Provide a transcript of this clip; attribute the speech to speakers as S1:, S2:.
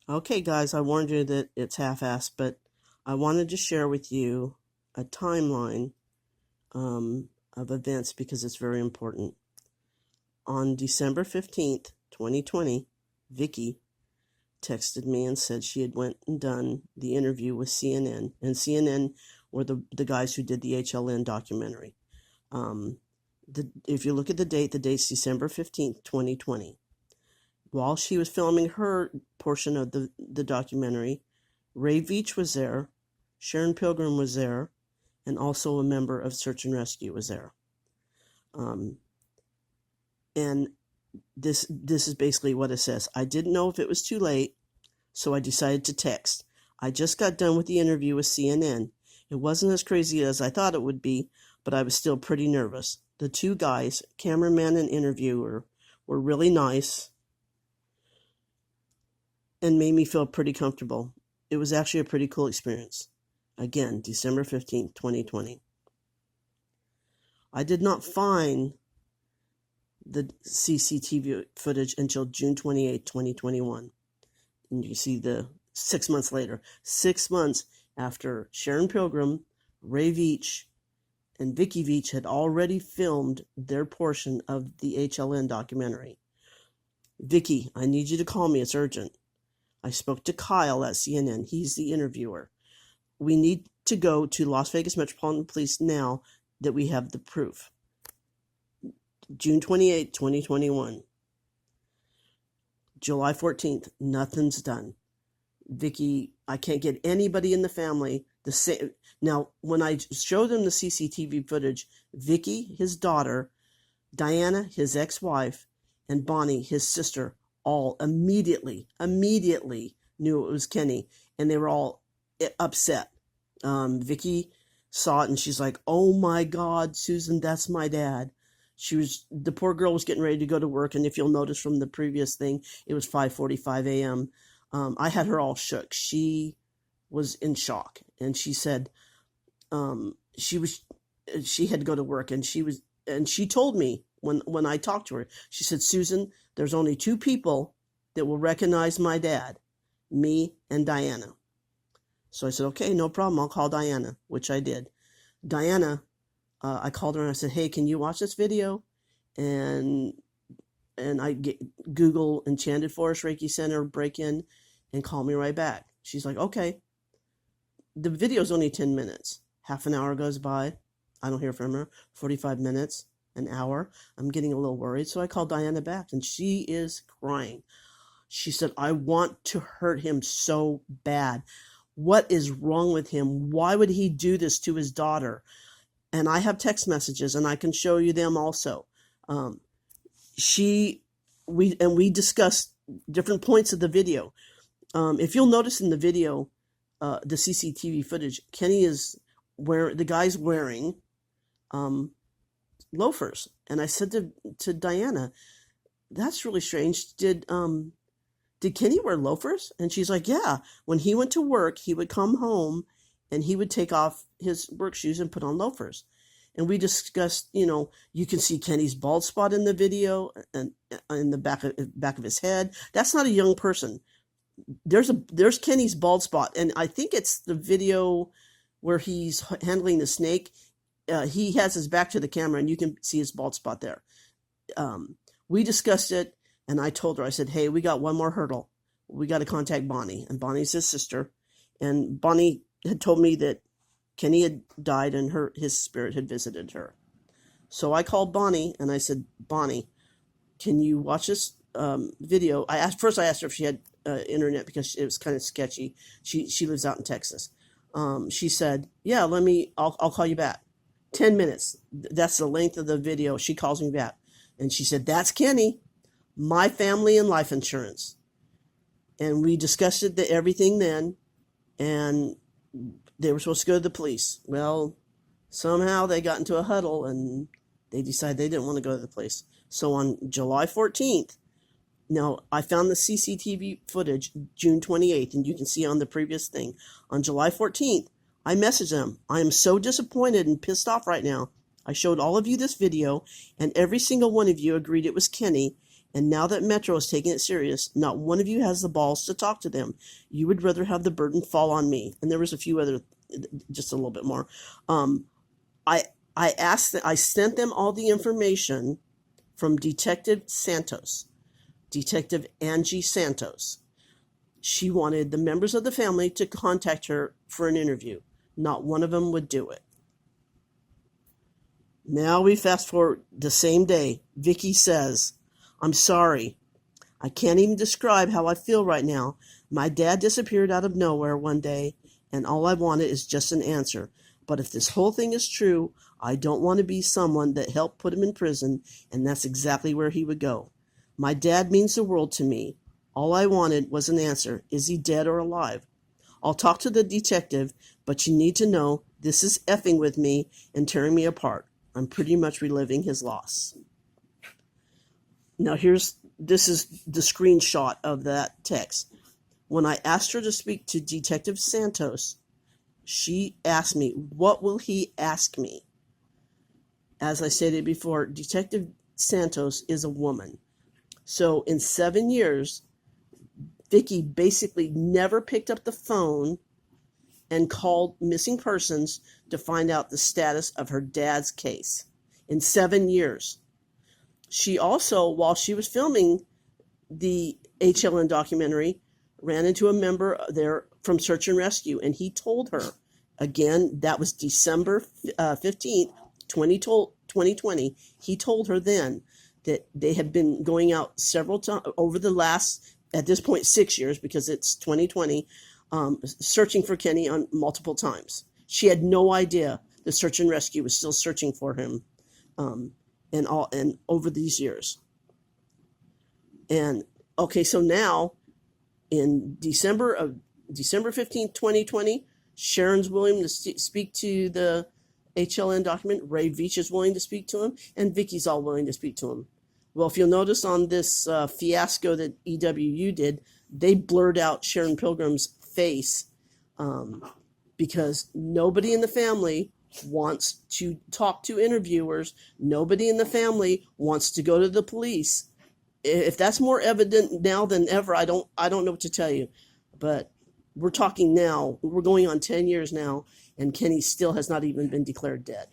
S1: Okay, guys, I warned you that it's half-assed, but I wanted to share with you a timeline of events because it's very important. On December 15th, 2020, Vicky texted me and said she had went and done the interview with CNN, and CNN were the guys who did the HLN documentary. If you look at the date's December 15th, 2020. While she was filming her portion of the documentary, Ray Veach was there, Sharon Pilgrim was there, and also a member of Search and Rescue was there. And this is basically what it says. I didn't know if it was too late, so I decided to text. I just got done with the interview with CNN. It wasn't as crazy as I thought it would be, but I was still pretty nervous. The two guys, cameraman and interviewer, were really nice and made me feel pretty comfortable. It was actually a pretty cool experience. Again, December 15th, 2020. I did not find the CCTV footage until June 28, 2021. And you see the 6 months later. 6 months after Sharon Pilgrim, Ray Veach, and Vicky Veach had already filmed their portion of the HLN documentary. Vicky, I need you to call me. It's urgent. I spoke to Kyle at CNN. He's the interviewer. We need to go to Las Vegas Metropolitan Police now that we have the proof. June 28, 2021. July 14th, nothing's done. Vicky, I can't get anybody in the family to say. Now, when I show them the CCTV footage, Vicky, his daughter, Diana, his ex-wife, and Bonnie, his sister, all immediately knew it was Kenny, and they were all upset. Vicky saw it and she's like, "Oh my God, Susan, that's my dad." The poor girl was getting ready to go to work, and if you'll notice from the previous thing, it was 5:45 a.m. I had her all shook. She was in shock, and she said she had to go to work, and she told me when I talked to her, she said, "Susan, there's only two people that will recognize my dad, me and Diana." So I said, "Okay, no problem. I'll call Diana," which I did. Diana, I called her and I said, "Hey, can you watch this video?" And I Google Enchanted Forest Reiki Center break-in and call me right back. She's like, "Okay." The video's only 10 minutes. Half an hour goes by. I don't hear from her. 45 minutes, an hour. I'm getting a little worried. So I called Diana back and she is crying. She said, "I want to hurt him so bad. What is wrong with him? Why would he do this to his daughter?" And I have text messages and I can show you them also. We discussed different points of the video. If you'll notice in the video, the CCTV footage, Kenny is the guy's wearing loafers. And I said to Diana, "That's really strange. Did Kenny wear loafers?" And she's like, "Yeah. When he went to work, he would come home and he would take off his work shoes and put on loafers." And we discussed, you can see Kenny's bald spot in the video and in the back of his head. That's not a young person. There's Kenny's bald spot, and I think it's the video where he's handling the snake. He has his back to the camera, and you can see his bald spot there. We discussed it, and I told her, I said, "Hey, we got one more hurdle. We got to contact Bonnie," and Bonnie's his sister, and Bonnie had told me that Kenny had died and his spirit had visited her. So I called Bonnie and I said, "Bonnie, can you watch this video?" I asked her if she had internet because it was kind of sketchy. She lives out in Texas. She said, "Yeah, I'll call you back." 10 minutes. That's the length of the video. She calls me back and she said, "That's Kenny, my family and life insurance." And we discussed everything then, and they were supposed to go to the police. Well, somehow they got into a huddle and they decided they didn't want to go to the police. So on July 14th, now I found the CCTV footage June 28th, and you can see on the previous thing. On July 14th, I messaged them. "I am so disappointed and pissed off right now. I showed all of you this video, and every single one of you agreed it was Kenny, And now that Metro is taking it serious, not one of you has the balls to talk to them. You would rather have the burden fall on me. And there was a few other, just a little bit more. I I sent them all the information from Detective Santos, Detective Angie Santos. She wanted the members of the family to contact her for an interview. Not one of them would do it. Now we fast forward the same day. Vicky says, "I'm sorry. I can't even describe how I feel right now. My dad disappeared out of nowhere one day, and all I wanted is just an answer. But if this whole thing is true, I don't want to be someone that helped put him in prison, and that's exactly where he would go. My dad means the world to me. All I wanted was an answer. Is he dead or alive? I'll talk to the detective, but you need to know this is effing with me and tearing me apart. I'm pretty much reliving his loss." Now this is the screenshot of that text. When I asked her to speak to Detective Santos, she asked me, "What will he ask me?" As I stated before, Detective Santos is a woman. So in 7 years, Vicky basically never picked up the phone and called missing persons to find out the status of her dad's case. In 7 years. She also, while she was filming the HLN documentary, ran into a member there from Search and Rescue, and he told her, again, that was December 15th, 2020, he told her then that they had been going out several times over the last, at this point, 6 years, because it's 2020, searching for Kenny on multiple times. She had no idea the Search and Rescue was still searching for him, and over these years. And okay, so now in December 15th, 2020, Sharon's willing to speak to the HLN document. Ray Veach is willing to speak to him, and Vicky's all willing to speak to him. Well, if you'll notice on this fiasco that EWU did, they blurred out Sharon Pilgrim's face because nobody in the family wants to talk to interviewers. Nobody in the family wants to go to the police. If that's more evident now than ever, I don't know what to tell you. But we're talking now. We're going on 10 years now, and Kenny still has not even been declared dead.